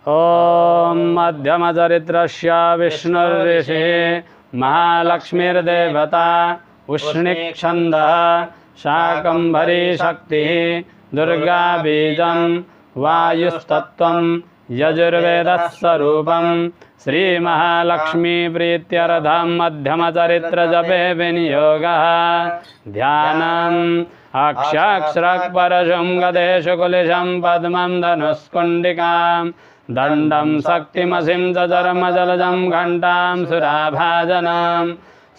ॐ मध्यमचरित्रस्य विष्णुर्ऋषिः महालक्ष्मीर्देवता उष्णिक्छन्दः शाकम्भरी शक्तिः दुर्गा बीजं वायुस्तत्त्वं यजुर्वेदस्वरूपं श्रीमहालक्ष्मी प्रीत्यर्थं मध्यमचरित्रजपे विनियोगः ध्यानम् अक्षाक्षरपरशुं गदेषु कुलिशं पद्मं धनुष्कुण्डिकां दण्डं शक्तिमसिं च चर्मजलजं घण्टां सुराभाजनं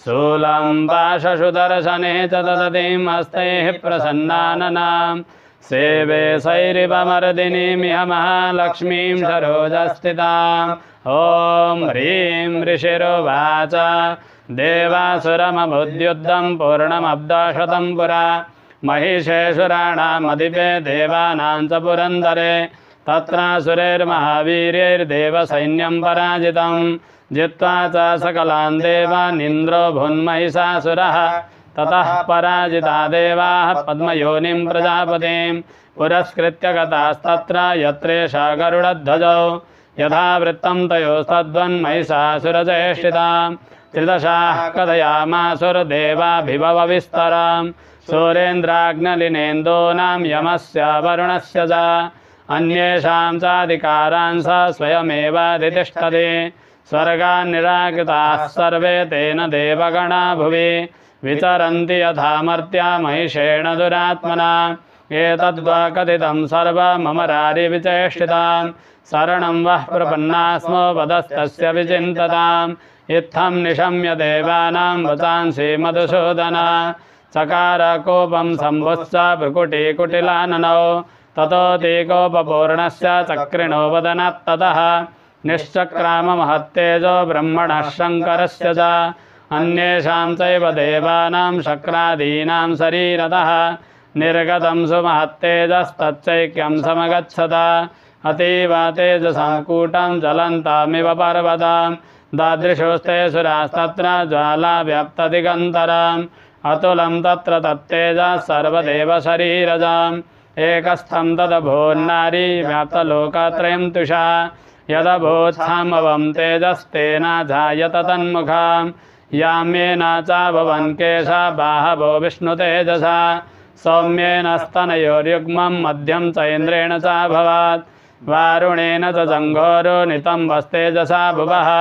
शूलं पाशशुदर्शने च ददतीं हस्तैः प्रसन्नाननां सेवे सैरिवमर्दिनीमिह महालक्ष्मीं सरोजस्थिताम् ॐ ह्रीं ऋषिरुवाच देवासुरमभुद्युद्धं पूर्णमब्दाशतं पुरा महिषेषुराणामधिपे देवानां च पुरन्दरे तत्रासुरैर्महावीर्यैर्देवसैन्यं पराजितं जित्वा च सकलान् देवानिन्द्रो भुन्महिषासुरः ततः पराजिता देवाः पद्मयोनिं प्रजापतिं पुरस्कृत्य गतास्तत्र यत्रेषा गरुडध्वजौ यथा वृत्तं तयोस्तद्वन्महिषासुरचेष्टितां त्रिदशाः कथयामासुरदेवाभिभवविस्तरां सूरेन्द्राग्नलिनेन्दूनां यमस्य वरुणस्य च अन्येषां चाधिकारान् स स्वयमेवाधितिष्ठति स्वर्गान्निराकृताः सर्वे तेन देवगणा भुवि विचरन्ति यथा मर्त्या महिषेण दुरात्मना एतद्वा कथितं सर्वममरारिविचेष्टितां शरणं वः प्रपन्ना स्म वदस्तस्य विचिन्तताम् इत्थं निशम्य देवानां वचांसि मधुसूदना चकार कोपं सम्भुश्च भ्रुकुटीकुटिलाननौ ततोऽति कोपपूर्णस्य चक्रिणो वदनात्ततः निश्चक्राम महत्तेजो ब्रह्मणः शङ्करस्य च अन्येषां चैव देवानां शक्रादीनां शरीरतः निर्गतं सुमहत्तेजस्तच्चैक्यं समगच्छत अतीव तेजसां कूटं ज्वलन्तामिव पर्वतां दादृशोस्ते सुरास्तत्र ज्वालाव्याप्तदिगन्तराम् अतुलं तत्र तत्तेजः सर्वदेवशरीरजाम् एकस्थं तदभून्नारी व्याप्तलोकत्रयं तुषा यदभूत्सामवं तेजस्तेनाजायत तन्मुखां याम्येन चाभवन् केशा बाहवो विष्णुतेजसा सौम्येन स्तनयोर्युग्मं मध्यं च इन्द्रेण चाभवात् वारुणेन च जङ्घोरो नितम्बस्तेजसा भुवः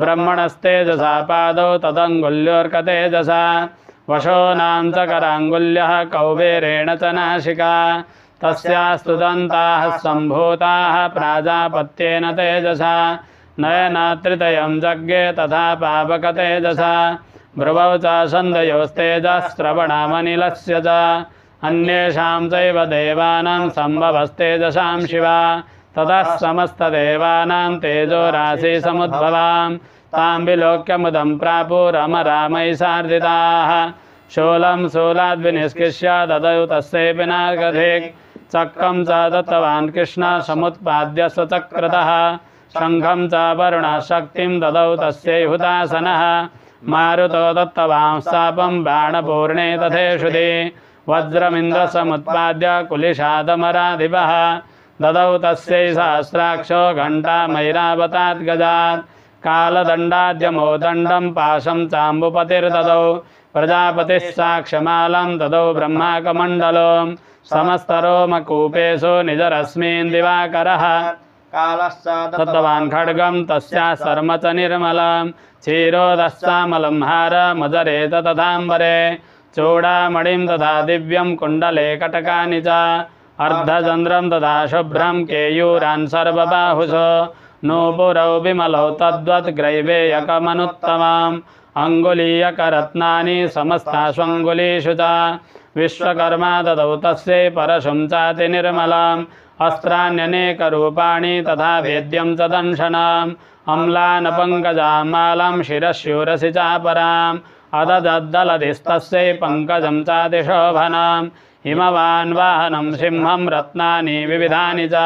ब्रह्मणस्तेजसा पादौ तदङ्गुल्योर्कतेजसा वशोनां च कराङ्गुल्यः कौबेरेण च नासिका तस्यास्तु दन्ताः सम्भूताः प्राजापत्येन तेजसा नयनात्रितयं जज्ञे तथा पावकतेजसा भ्रुवौ च सन्धयोस्तेजस्रवणामनिलस्य च अन्येषां चैव देवानां सम्भवस्तेजसां शिवा ततः समस्तदेवानां तेजोराशि समुद्भवां तां विलोक्यमुदं प्रापुरमरामैसार्दिताः शूलं शूलाद्विनिष्कृष्य ददौ तस्यैव नागधिक् चक्रं च दत्तवान् कृष्ण समुत्पाद्य स्वचक्रतः शङ्खं च वरुणशक्तिं ददौ तस्यै हुतासनः मारुतो दत्तवां शापं बाणपूर्णे तथेषुधि वज्रमिन्द्रसमुत्पाद्य कुलिशादमराधिपः ददौ तस्यै सहस्राक्षो घण्टामैरावताद्गजात् कालदण्डाद्यमो दण्डं पाशं चाम्बुपतिर्ददौ प्रजापतिः साक्ष्यमालं ददौ ब्रह्माकमण्डलो समस्तरोमकूपेषु निजरश्मीन् दिवाकरः कालश्च दत्तवान् खड्गं तस्याः शर्म च निर्मलं क्षीरोदश्चामलं हारमजरेत तथाम्बरे चूडामणिं तथा दिव्यं कुण्डले कटकानि च अर्धचन्द्रं तथा शुभ्रं केयूरान् सर्वबाहुषो नूपुरौ विमलौ तद्वत् ग्रैवेयकमनुत्तमाम् अङ्गुलीयकरत्नानि समस्ताश्वङ्गुलीषु च विश्वकर्मा ददौ तस्यै परशुं चाति निर्मलम् अस्त्राण्यनेकरूपाणि तथा वेद्यं च दंशनम् अम्लानपङ्कजां मालां शिरस्यूरसि चापराम् अददद्दलधिस्तस्यै पङ्कजं चातिशोभनम् हिमवान् वाहनं सिंहं रत्नानि विविधानि च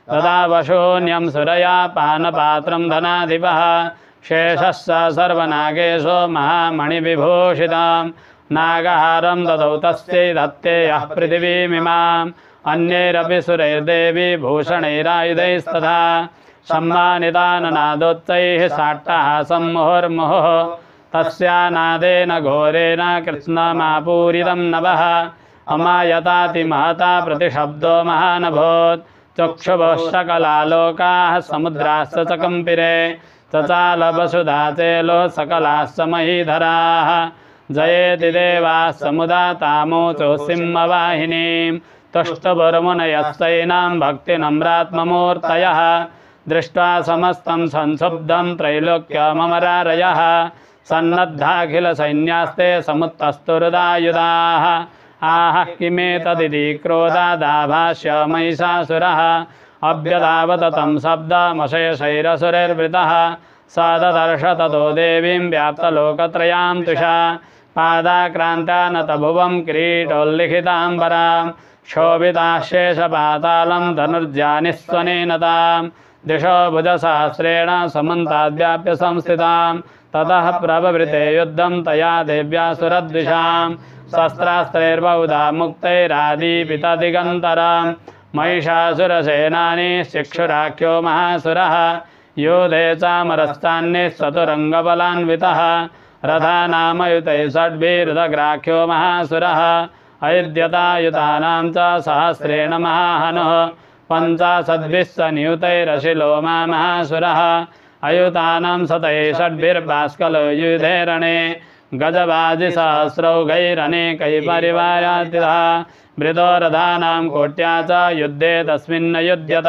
तदा वशून्यं सुरया पानपात्रं धनाधिपः शेषः स सर्वनागेशो महामणिविभूषितां नागहारं ददौ तस्यै दत्ते यः पृथिवीमिमाम् अन्यैरपि सुरैर्देवी भूषणैरायुधैस्तथा सम्मानिताननादोच्चैः साट्टहासं मुहुर्मुहुः तस्यानादेन घोरेण कृत्स्नमापूरितं नभः अमायताति महता प्रतिशब्दो महानभूत् चक्षुभः सकलालोकाः समुद्राश्च च कम्पिरे चचाल वसुधा चेलो सकलाश्च महीधराः जयेति देवाः समुदातामोचो सिंहवाहिनीं तुष्टुभुर्मुनयश्चैनां भक्तिनम्रात्ममूर्तयः दृष्ट्वा समस्तं संशुब्धं त्रैलोक्यममरारयः सन्नद्धाखिलसैन्यास्ते समुत्तस्तुरुदायुधाः आह किमेतदिति क्रोधादाभाष्य महिषासुरः अभ्यधावत तं शब्दमशेषैरसुरैर्वृतः स ददर्श ततो देवीं व्याप्तलोकत्रयां तुषा पादाक्रान्तानतभुवं किरीटोल्लिखिताम्बरां शोभिताशेषपातालं धनुर्जानिस्वनेन तां दिशो भुजसहस्रेण समन्ताद्व्याप्य संस्थितां ततः प्रववृते युद्धं तया देव्या सुरद्विषां शस्त्रास्त्रैर्बहुधा मुक्तैरादीपितदिगन्तरां महिषासुरसेनानी शिक्षुराख्यो महासुरः योधे चामरश्चान्ये चतुरङ्गबलान्वितः रथानामयुतैः षड्भिरुदग्राख्यो महासुरः अयुध्यतायुतानां च सहस्रेण महाहनुः पञ्चाशद्भिश्च नियुतैरशिलो महासुरः अयुतानां शतैः षड्भिर्भास्कलो युधे रणे गजबाजिसहस्रौघैरनेकैः परिवारातितः मृदो रथानां कोट्या च युद्धे तस्मिन् युध्यत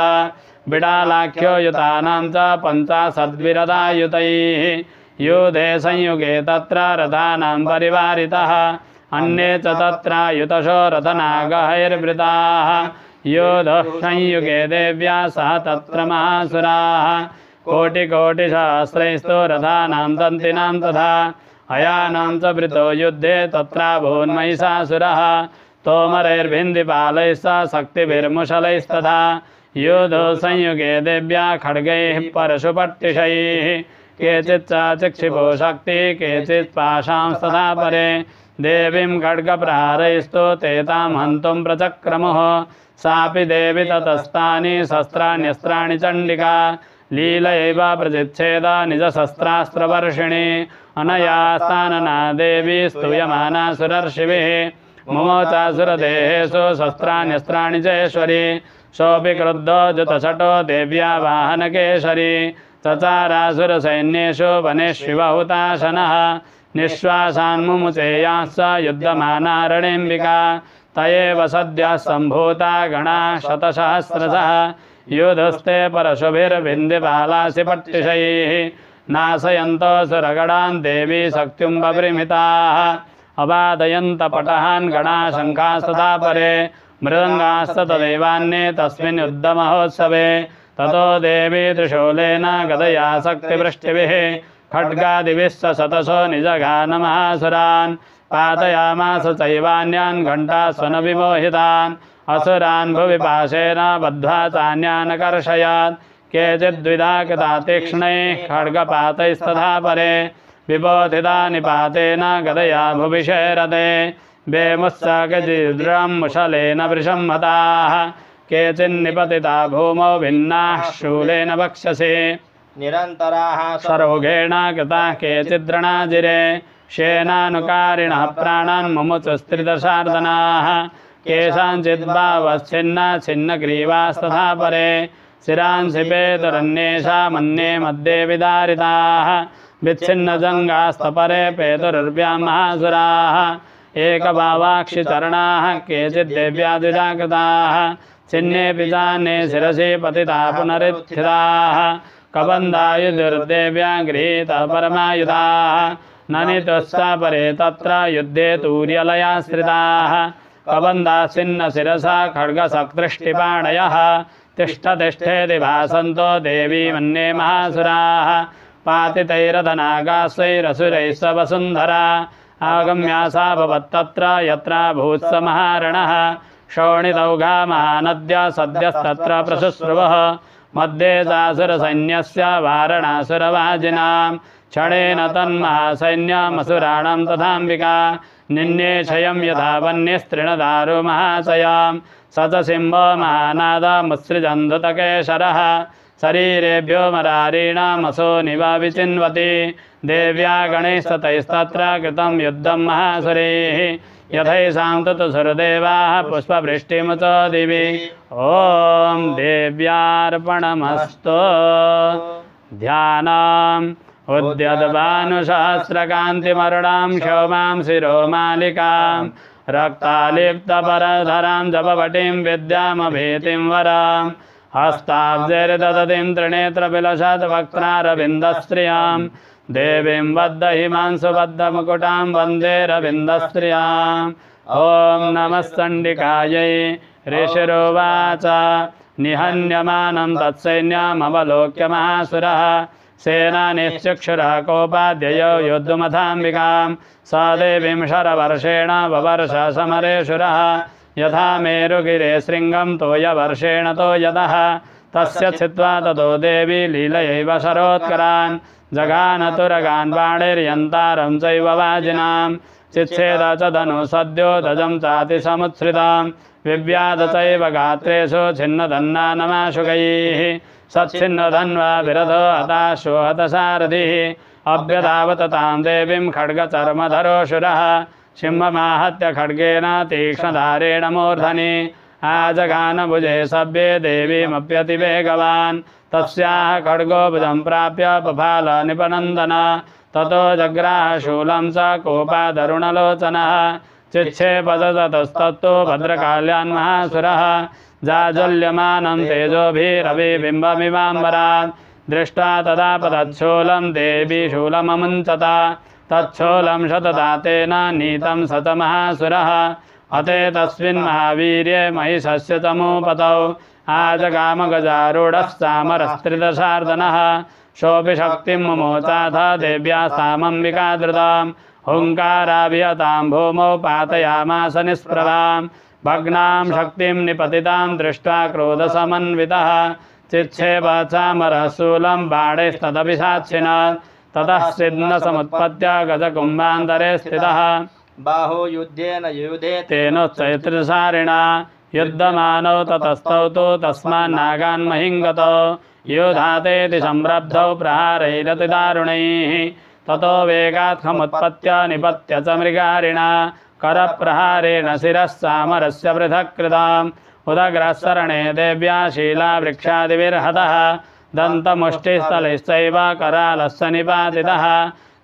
बिडालाख्यो युतानां च पञ्चाशद्भिरथायुतैः युधे संयुगे तत्र रथानां परिवारितः अन्ये च तत्र युतशो रथनागहैर्वृताः योधः संयुगे देव्या सह तत्र महासुराः कोटिकोटिसहस्रैस्तु रथानां दन्तिनां तथा अयानां च वृतो युद्धे तत्र भून्महिषासुरः तोमरैर्भिन्दिपालैश्च शक्तिभिर्मुशलैस्तथा योधो संयुगे देव्या खड्गैः परशुपट्टिशैः केचित् च चिक्षिपो शक्तिः केचित् पाशांस्तथा परे देवीं खड्गप्रहारैस्तु ते तां हन्तुं प्रचक्रमुः सापि देवी ततस्तानि शस्त्राण्यस्त्राणि चण्डिका लीलैव प्रचिच्छेद निजशस्त्रास्त्रवर्षिणी अनया स्थानना देवी स्तूयमाना सुरर्षिभिः मुमोचासुरदेहेषु शस्त्राण्यस्त्राणि चेश्वरी सोऽपि क्रुद्धो जुतशटो देव्या वाहनकेशरी चचारासुरसैन्येषु वनेष्विवहुताशनः निःश्वासान्मुमुचेयाश्च युद्धमानारणेऽम्बिका तयेव सद्यः सम्भूता गणा शतसहस्रशः युधस्ते परशुभिर्भिन्दिपालासिपट्टिशैः नाशयन्तो सुरगणान् देवी शक्त्युम्बपरिमिताः अबाधयन्त पटहान् गणा शङ्खास्तथा परे मृदङ्गास्ततदैवान्ये तस्मिन् युद्धमहोत्सवे ततो देवी त्रिशूलेन गदया शक्तिवृष्टिभिः खड्गादिभिश्च शतशो निजघानमहासुरान् पातयामास चैवान्यान् घण्टास्वनविमोहितान् असुरान् भुवि पाशेन बद्ध्वा चान्यान् कर्षयात् केचिद्विधा कृता तीक्ष्णैः खड्गपातैस्तथा परे विबोधिता निपातेन गदया भुविषेरते बेमुश्च केचिद्रं मुशलेन वृषं हताः केचिन्निपतिता भूमौ भिन्नाः शूलेन वक्षसि निरन्तराः सरोगेण कृताः केचिद्रणाजिरे शेनानुकारिणः प्राणान् मुमुचुस्त्रिदशार्दनाः केषाञ्चिद्भावश्चिन्ना छिन्नग्रीवास्तथा परे शिरांसि पेतुरन्येषामन्ये मध्ये विदारिताः विच्छिन्नजङ्गास्तपरे पेतुर्व्यामहासुराः एकभावाक्षिचरणाः केचिद्देव्या द्विजाकृताः छिन्नेऽपि चान्ये शिरसि पतिता पुनरुत्थिताः कबन्धायुधुर्देव्या गृहीतः परमायुधाः ननितुश्च परे तत्र युद्धे तूर्यलयाश्रिताः कबन्धाश्चिन्नशिरसा खड्गशक्तृष्टिपाणयः तिष्ठतिष्ठेति भासन्तो देवी मन्ये महासुराः पातितैरधनागाश्वैरसुरैः स वसुन्धरा आगम्या सा भवत्तत्र यत्र भूत्स महारणः शोणितौघा महानद्या सद्यस्तत्र प्रशुश्रुवः मध्ये चासुरसैन्यस्य वारणासुरवाजिनां क्षणेन तन्महासैन्यमसुराणां तथाम्बिका निन्येषयं यथा वन्यस्त्रिणदारु महाशयां स च सिंहो महानादमुत्सृजन्धुतकेशरः शरीरेभ्यो मरारीणामसो निवाविचिन्वति देव्या गणेशतैस्तत्र कृतं युद्धं महासुरैः यथैषां ततुसुरदेवाः पुष्पवृष्टिमुच दिवि ॐ देव्यार्पणमस्तु ध्यानम् उद्यद्भानुसहस्रकान्तिमरुणां क्षौमां शिरोमालिकां रक्तालिप्तपरधरां जपवटीं विद्यामभीतिं वरां हस्ताब्जैर्दधतीं त्रिनेत्रविलसद्वक्त्रारविन्दस्त्रियां देवीं बद्धहिमांशुबद्धमुकुटां वन्दे रविन्दस्त्रियाम् ॐ नमः चण्डिकायै ऋषिरुवाच निहन्यमानं तत्सैन्यमवलोक्य महासुरः सेनानिश्चक्षुरः कोपाद्ययो योद्धुमथाम्बिकां स देवीं शरवर्षेण ववर्ष समरेशुरः यथा मेरुगिरे शृङ्गं तोयवर्षेण तोयतः तस्य छित्त्वा ततो देवी लीलयैव शरोत्करान् जगानतुरगान् बाणैर्यन्तारं चैव वाजिनां चिच्छेद च धनु सद्यो दजं चातिसमुत्सृतां विव्याध चैव गात्रेषु छिन्नदन्नानमाशुकैः सच्छिन्नधन्वा विरधो हताशो हतसारथिः अभ्यधावत तां देवीं खड्गचर्मधरोऽसुरः सिंहमाहत्य खड्गेन तीक्ष्णधारेण मूर्धनि आजगानभुजे सभ्ये देवीमप्यतिवेगवान् तस्याः खड्गो भुजं प्राप्य पफाल निपनन्दन ततो जग्राह शूलं च कोपादरुणलोचनः चिच्छेपदतस्तत्तु भद्रकाल्यान् महासुरः जाज्वल्यमानं तेजोभिरविबिम्बमिवाम्बरात् दृष्ट्वा तदा पतच्छूलं देवी शूलममुञ्चत तच्छूलं शतदा तेन नीतं स च महासुरः अते तस्मिन् महावीर्ये महिषस्य चमूपतौ आजगामगजारूढश्चामरस्त्रिदशार्दनः सोऽपि शक्तिं मुमोचाथ देव्या सामम्बिकाधृतां हुङ्काराभिहतां भूमौ पातयामास निःस्पृहां भग्नां शक्तिं निपतितां दृष्ट्वा क्रोधसमन्वितः चिच्छेप चामरः शूलं बाणैस्तदपि साक्षिणा ततः सिद्धसमुत्पत्य गजकुम्भान्तरे स्थितः बाहो युद्धेन युधे तेनोच्चैत्रसारिणा युद्धमानौ ततस्तौ तु तस्मान्नागान्महिङ्गतौ योधातेति संरब्धौ प्रहारैरतिदारुणैः ततो वेगात्खमुत्पत्य निपत्य च मृगारिणा करप्रहारेण शिरश्चामरस्य पृथक् कृताम् उदग्रशरणे देव्या शीलावृक्षादिभिर्हतः दन्तमुष्टिस्थलैश्चैव करालस्य निपातितः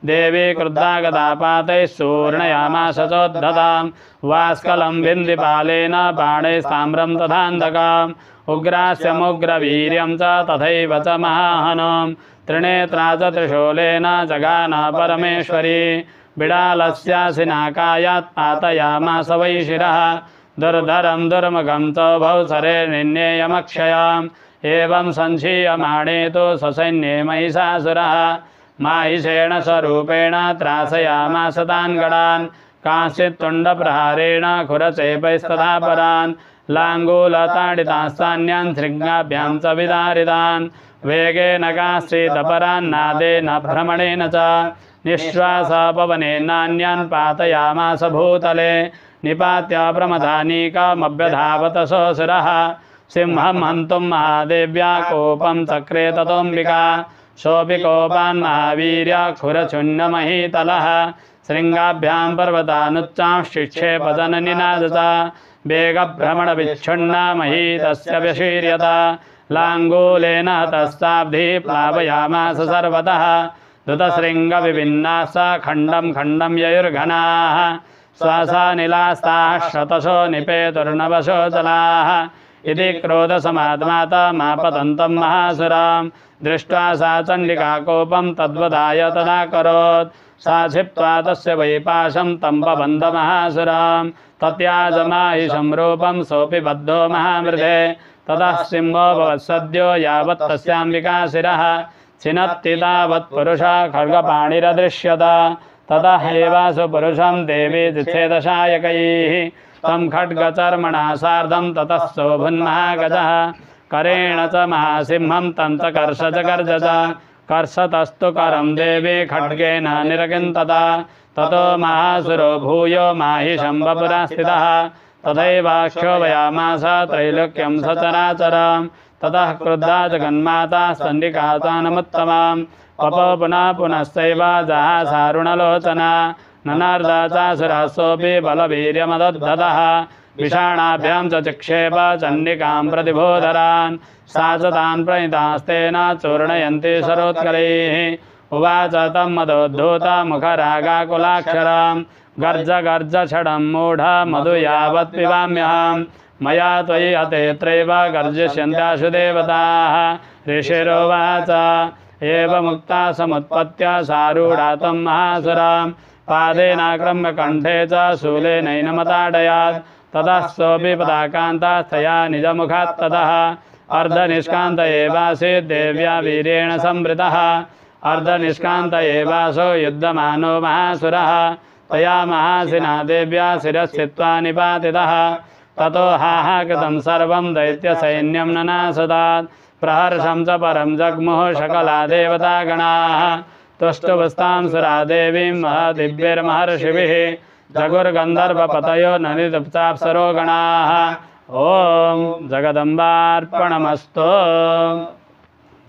देवी क्रुद्धा गदापातैः सूर्णयामास चोद्धतां वास्कलं बिन्दिपालेन बाणैस्ताम्रं तथान्धकाम् उग्रास्यमुग्रवीर्यं च तथैव च महाहनं त्रिनेत्रा च त्रिशूलेन जगान परमेश्वरी बिडालस्यासिनाकायात् पातयामास वै शिरः दुर्धरं दुर्मुखं चौभौ सरेर्निन्येयमक्षयाम् एवं संशीयमाणे तु ससैन्ये महिषासुरः माहिषेण स्वरूपेण त्रासयामास तान् गणान् कांश्चित् तुण्डप्रहारेण खुरचेपैस्तथा परान् लाङ्गूलताडितास्तान्यान् शृङ्गाभ्यां च विदारितान् वेगेन कांश्चिदपरान्नादेन भ्रमणेन च निःश्वासपवनेनान्यान् पातयामास भूतले निपात्य प्रमदानीकमभ्यधावत सोऽसुरः सिंहं हन्तुं महादेव्या कोपं चक्रे ततोऽम्बिका सोऽपि कोपान् महावीर्याक्षुरचुण्डमहीतलः शृङ्गाभ्यां पर्वतानुच्चां शिक्षेपजननिनादता वेगभ्रमणविच्छुण्णा महीतस्य व्यशीर्यत लाङ्गूलेन हतस्ताब्धिः प्लावयामास सर्वतः धृतशृङ्गविभिन्नाः खण्डं खण्डं ययुर्घनाः श्वासानिलास्ताः शतशो निपेतुर्नवशो जलाः इति क्रोधसमात्माता मापतन्तं महासुरां दृष्ट्वा सा चण्डिका कोपं तद्वदाय तदा करोत् सा क्षिप्त्वा तस्य वैपाशं तम्पबन्ध महासुरां तत्याजमाहिषं रूपं सोऽपि बद्धो महामृधे ततः सिंहो भवत्सद्यो यावत् तस्याम्बिका शिरः छिनत्ति तावत् पुरुषः खड्गपाणिरदृश्यत ततः एवासु पुरुषं देवी जिच्छेदशायकैः तं खड्गचर्मणा सार्धं ततः शोभन्महागजः करेण च महासिंहं तं च कर्षजगर्जत कर्षतस्तु करं देवी खड्गेन निरकिन्तता ततो महासुरो भूयो माहिषं वपुरा स्थितः तथैवाक्षोभयामास त्रैलोक्यं सचराचरं ततः क्रुद्धा जगन्माता स्तण्डिकातानमुत्तमां पपो पुनः पुनश्चैव जहासारुणलोचना ननार्दा चासुरासोऽपि बलवीर्यमदद्धतः विषाणाभ्यां च चिक्षेप चण्डिकां प्रतिभोधरान् सा च तान् प्रणितास्तेन चूर्णयन्ति शरोत्करैः उवाच तं मदोद्धूतमुखरागाकुलाक्षरां गर्ज गर्ज षडं मूढ मधु यावत् पिबाम्यहं मया त्वयि हतेऽत्रैव गर्जिष्यन्त्याशु देवताः ऋषिरोवाच एवमुक्ता समुत्पत्य सारूढा तं महासुरां पादेनाक्रम्य कण्ठे च शूलेनैनमताडयात् ततः सोऽपि पदाकान्तस्थया निजमुखात् ततः अर्धनिष्कान्त एवासीत् देव्या वीर्येण संवृतः अर्धनिष्कान्त एवासो युद्धमानो महासुरः तया महासिना देव्या शिरस्थित्वा निपातितः ततो हाहाकृतं सर्वं दैत्यसैन्यं ननासदात् प्रहर्षं च परं जग्मुः सकला देवतागणाः तुष्टुवस्तां सुरा देवीं महदिव्यैर्महर्षिभिः जगुर्गन्धर्वपतयो ननिदुप्ताप्सरो गणाः ॐ जगदम्बार्पणमस्तु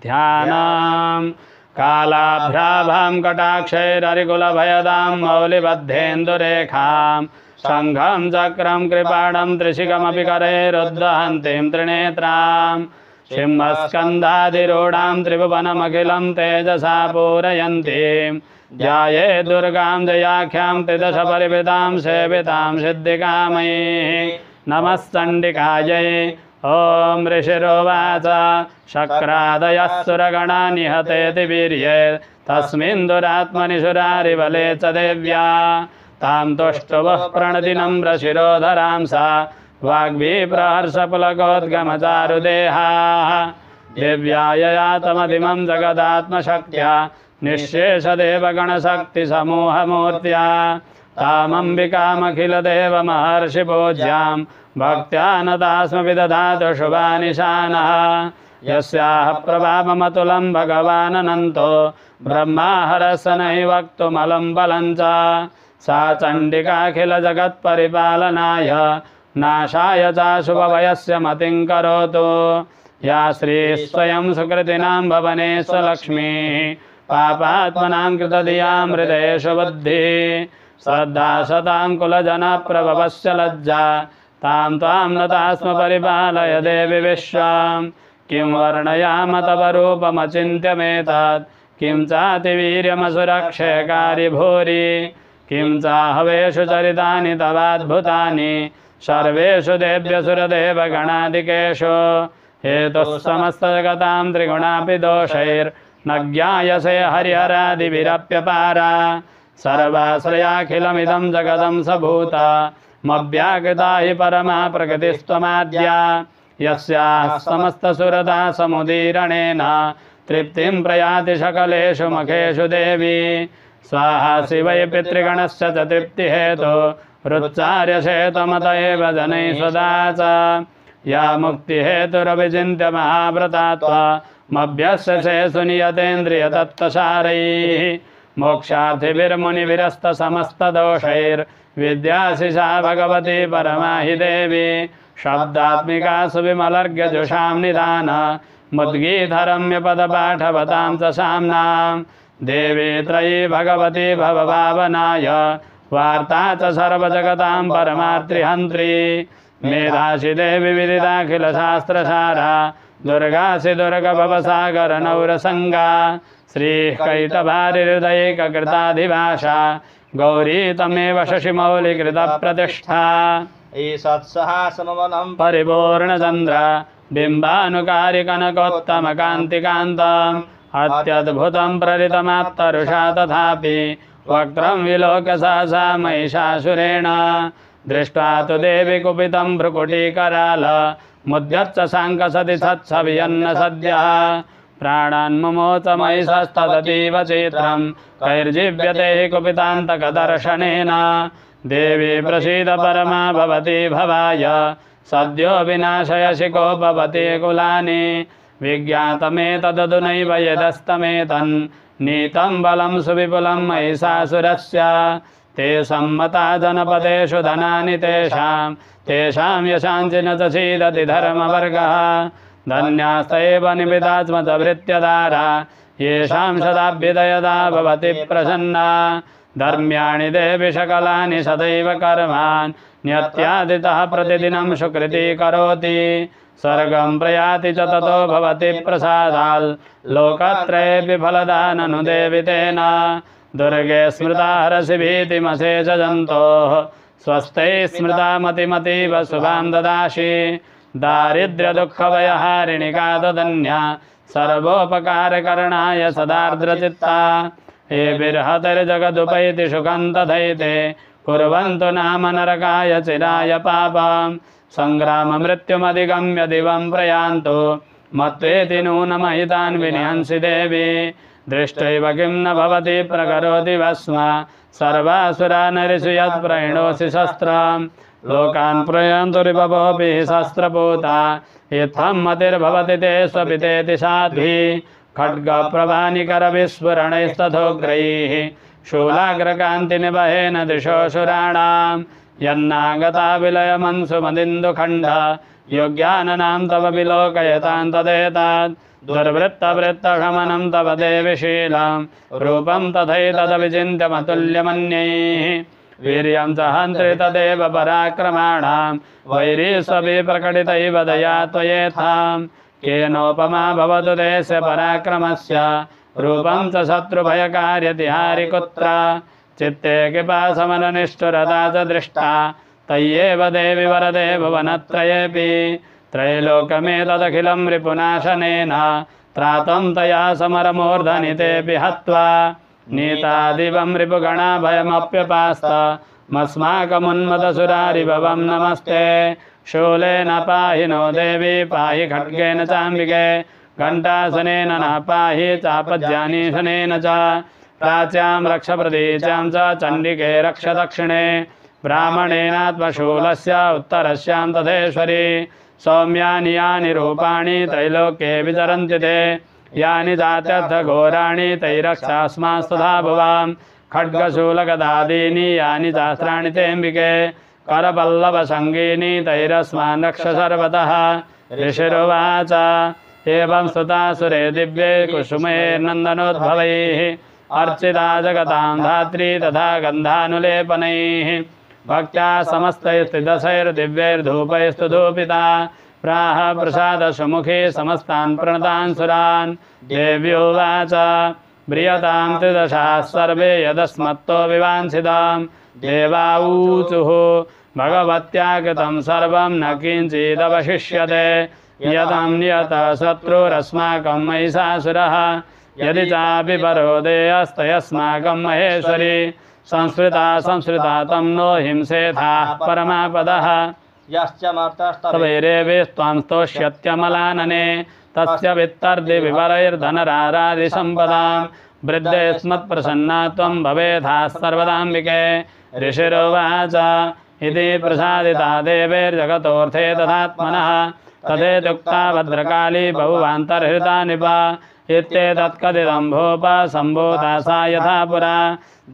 ध्यानम् कालाभ्राभां कटाक्षैररिकुलभयदां मौलिबद्धेन्दुरेखां शङ्खं चक्रं कृपाणं त्रिशिखमपि करैरुद्धहन्तीं त्रिनेत्रां सिंहस्कन्धाधिरूढां त्रिभुवनमखिलं तेजसा पूरयन्तीं ध्याये दुर्गां जयाख्यां त्रिदश परिवृतां सेवितां सिद्धिकामयीः नमः चण्डिकायै ॐ ऋषिरोवाच शक्रादयः सुरगणा निहतेति वीर्ये तस्मिन् दुरात्मनि सुरारिबले च देव्या तां तुष्टुवः प्रणतिनम्र शिरोधरां सा वाग्भिप्रहर्षपुलकोद्गमचारुदेहाः देव्या यया तमधिमं जगदात्मशक्त्या निःशेषदेवगणशक्तिसमूहमूर्त्या तामम्बिकामखिलदेवमहर्षिपूज्यां भक्त्या नतास्म विदधातु शुभानिशानः यस्याः प्रभावमतुलं भगवानन्तो ब्रह्मा हरस्य नहि वक्तुमलं बलं च सा चण्डिकाखिलजगत्परिपालनाय नाशाय चाशुभवयस्य मतिं करोतु या श्रीस्वयं सुकृतिनां भवने स्वलक्ष्मीः पापात्मनां कृतधियां हृदयेषु बुद्धिः श्रद्धा सतां कुलजनप्रभवस्य लज्जा तां त्वां नतास्म परिपालय देवि विश्वां किं वर्णयाम तव रूपमचिन्त्यमेतत् किं चातिवीर्यमसुरक्षयकारि भूरि किं चाहवेषु चरितानि तवाद्भुतानि सर्वेषु देव्यसुरदेवगणादिकेषु हेतुः समस्तजगतां त्रिगुणापि दोषैर्न ज्ञायसे हरिहरादिभिरप्यपारा सर्वाश्रयाखिलमिदं जगदं सभूता मव्याकृता हि परमा प्रकृतिस्त्वमाद्या यस्याः समस्तसुरता समुदीरणेन तृप्तिं प्रयाति सकलेषु मखेषु देवी स्वाहा शिवै पितृगणस्य च तृप्तिहेतु रुच्चार्यसे त्वमत एव जनैः सदा च या मुक्तिहेतुरविचिन्त्य महाव्रता त्वमभ्यस्यसे सुनियतेन्द्रियतत्तसारैः मोक्षार्थिभिर्मुनिभिरस्तसमस्तदोषैर्विद्याशिषा भगवती परमा हि देवी शब्दात्मिका सुविमलर्घ्यजुषां निधान मुद्गीतरम्यपदपाठवतां च साम्नां देवी त्रयी भगवती भवभावनाय वार्ता च सर्वजगतां परमार्त्रिहन्त्री मेधासि देवी विदिताखिलशास्त्रसारा दुर्गासि दुर्गभवसागरनौरसङ्गा श्रीः कैटभारिहृदयैककृताधिभाषा गौरी तमेव शशिमौलिकृतप्रतिष्ठा ईषत्सहासमवनं परिपूर्णचन्द्र बिम्बानुकारिकनकोत्तमकान्तिकान्तम् अत्यद्भुतं प्ररितमात्तरुषा तथापि वक्त्रं विलोक्य सहसा महिषासुरेण दृष्ट्वा तु देवी कुपितं भ्रुकुटीकराल मुद्यच्च साङ्कसति सत्सवियन्न सद्यः प्राणान्मुमोच महिषस्तदतीव चित्रं कैर्जीव्यते हि कुपितान्तकदर्शनेन देवी प्रसीद परमा भवती भवाय सद्यो विनाशयसि कोपवती कुलानि विज्ञातमेतदधुनैव यदस्तमेतन् नीतं बलं सुविपुलं महिषासुरस्य ते सम्मता जनपदेषु धनानि तेषां यशाञ्चि न च सीदति धर्मवर्गः धन्यास्तैव निमितात्मतभृत्यदारा येषां शताभ्युदयदा भवति प्रसन्ना धर्म्याणि देवि सकलानि सदैव कर्मान् न्यत्यादितः प्रतिदिनं सुकृती करोति स्वर्गं प्रयाति च ततो भवति प्रसादाल् लोकत्रये फलदा ननु देवि तेन दुर्गे स्मृता हरसि भीतिमशेष जन्तोः स्वस्ते स्मृता मतिमतीव शुभां ददासि दारिद्र्यदुःखभयहारिणि कादधन्या सर्वोपकारकरणाय सदार्द्रचित्ता एभिर्हतिर्जगदुपैति सुखं तथैते कुर्वन्तु नाम नरकाय चिराय पापं सङ्ग्राममृत्युमधिगम्य दिवं प्रयान्तु मत्वेति नूनमहितान् विनिहंसि देवी दृष्ट्वैव किं न भवति प्रकरोति भस्म सर्वासुरा नरिषु यत्प्रणोषि शस्त्रं लोकान् प्रयान्तु रिपवोऽपि शस्त्रपूता इत्थं मतिर्भवति ते स्वपितेति साध्वी खड्गप्रभानिकरविस्फुरणैस्तथोग्रैः शूलाग्रकान्तिनिवहेन दिशोऽसुराणां यन्नागता विलयमंसुमदिन्दुखण्ड योग्याननां तव विलोकयतां तदेतात् दुर्वृत्तवृत्तशमनं तव देवि शीलं रूपं तथैतदविचिन्त्यमतुल्यमन्यैः वीर्यं च हन्त्रि तदेव पराक्रमाणां वैरी स्वपि प्रकटितैव दया त्वयेथां केनोपमा भवतु देस्य पराक्रमस्य रूपं च शत्रुभयकार्यतिहारि कुत्र चित्ते कृपासमननिष्ठुरता च दृष्टा तय्येव देवि वरदे भुवनत्रयेऽपि त्रैलोकमेतदखिलं रिपुनाशनेन त्रातं तया समरमूर्धनितेऽपि हत्वा नीतादिवं रिपुगणा भयमप्यपास्त मस्माकमुन्मदसुरारिभवं नमस्ते शूलेन पाहि नो देवी पाहि खड्गेन चाम्बिके घण्टासनेन न पाहि चापज्यानीशनेन च प्राच्यां रक्ष प्रतीच्यां च चण्डिके रक्ष दक्षिणे ब्राह्मणेनात्मशूलस्य उत्तरस्यां तथेश्वरी सौम्यानि यानि रूपाणि त्रैलोक्ये विचरन्ति ते यानि जात्यर्थघोराणि तैरक्षास्मास्तथा भुवां खड्गशूलगदादीनि यानि शास्त्राणि तेऽम्बिके करपल्लवसङ्गीनि तैरस्मान् रक्ष सर्वतः ऋषिरुवाच एवं स्तुतासुरे दिव्ये कुसुमैर्नन्दनोद्भवैः अर्चिता जगतां धात्री तथा गन्धानुलेपनैः भक्त्या समस्तैस्थिदशैर्दिव्यैर्धूपैस्तु धूपिता प्राह प्रसादसुमुखी समस्तान् प्रणतान् सुरान् देव्योवाच म्रियतां त्रिदशाः सर्वे यदस्मत्तो विवाञ्छितां देवाऊचुः भगवत्या कृतं सर्वं न किञ्चिदवशिष्यते यदं नियतः शत्रुरस्माकं महिषासुरः यदि चापि परोदेयस्तयस्माकं महेश्वरी संस्कृता तं नो हिंसेथाः परमापदः तवैरेवेस्त्वां स्तोष्यत्यमलानने तस्य वित्तर्दि विवरैर्धनरारादिसम्पदां वृद्धे स्मत्प्रसन्ना त्वं भवेथाः सर्वदाम्बिके ऋषिरुवाच इति प्रसादिता देवैर्जगतोऽर्थे तथात्मनः तथेत्युक्ता भद्रकाली बहुवान्तर्हृता निपा इत्येतत्कथितं भूप सम्भूता सा यथा पुरा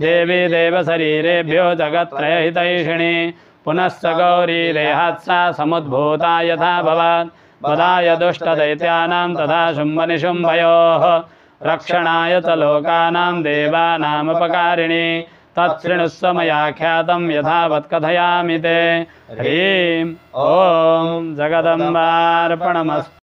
देवी देवशरीरेभ्यो जगत्त्रयहितैषिणी पुनश्च गौरी देहात्सा समुद्भूता यथा भवात् वदाय दुष्टदैत्यानां तथा शुम्भनिशुम्भयोः रक्षणाय च लोकानां देवानामुपकारिणी तच्छृणुस्व मया ख्यातं यथावत् कथयामि ते ह्रीं ॐ जगदम्बार्पणमस्तु।